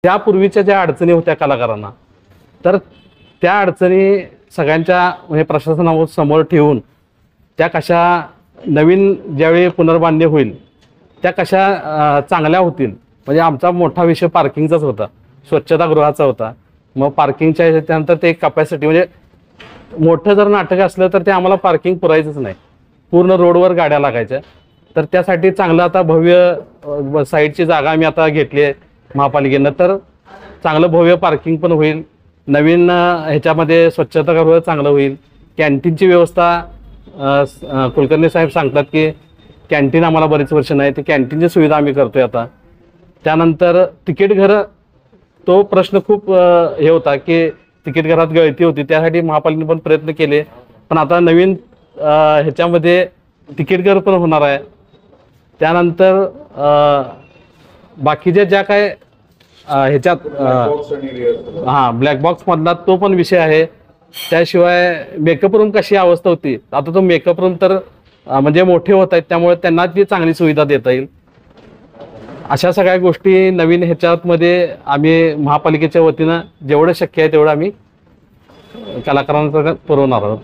त्यापूर्वीच्या ज्या अडचणी होत्या कलाकारांना, तर त्या अडचणी सगळ्यांच्या म्हणजे प्रशासनासमोर ठेवून त्या कशा नवीन ज्यावेळी पुनर्बांधणी होईल त्या कशा चांगल्या होतील. म्हणजे आमचा मोठा विषय पार्किंगचाच होता, स्वच्छतागृहाचा होता. मग पार्किंगच्या त्यानंतर ते कपॅसिटी म्हणजे मोठं जर नाटक असलं तर ते आम्हाला पार्किंग पुरायचंच नाही, पूर्ण रोडवर गाड्या लागायच्या. तर त्यासाठी चांगलं आता भव्य साईडची जागा आम्ही आता घेतली आहे महापालिकेनं, तर चांगलं भव्य पार्किंग पण होईल. नवीन ह्याच्यामध्ये स्वच्छतागृह चांगलं होईल. कॅन्टीनची व्यवस्था कुलकर्णी साहेब सांगतात की कॅन्टीन आम्हाला बरीच वर्ष नाही, ते कॅन्टीनची सुविधा आम्ही करतोय आता. त्यानंतर तिकीट घरं, तो प्रश्न खूप हे होता की तिकीट घरात गळती होती, त्यासाठी महापालिकेने पण प्रयत्न केले. पण आता नवीन ह्याच्यामध्ये तिकीट घर पण होणार आहे. त्यानंतर बाकीच्या ज्या काय ह्याच्यात ब्लॅक बॉक्स मधला तो पण विषय आहे. त्याशिवाय मेकअप रूम कशी अवस्था होती, आता तो मेकअप रूम तर म्हणजे मोठे होत आहेत, त्यामुळे त्यांना ती चांगली सुविधा देता येईल. अशा सगळ्या गोष्टी नवीन ह्याच्यामध्ये आम्ही महापालिकेच्या वतीनं जेवढं शक्य आहे तेवढं आम्ही कलाकारांना पुरवणार आहोत.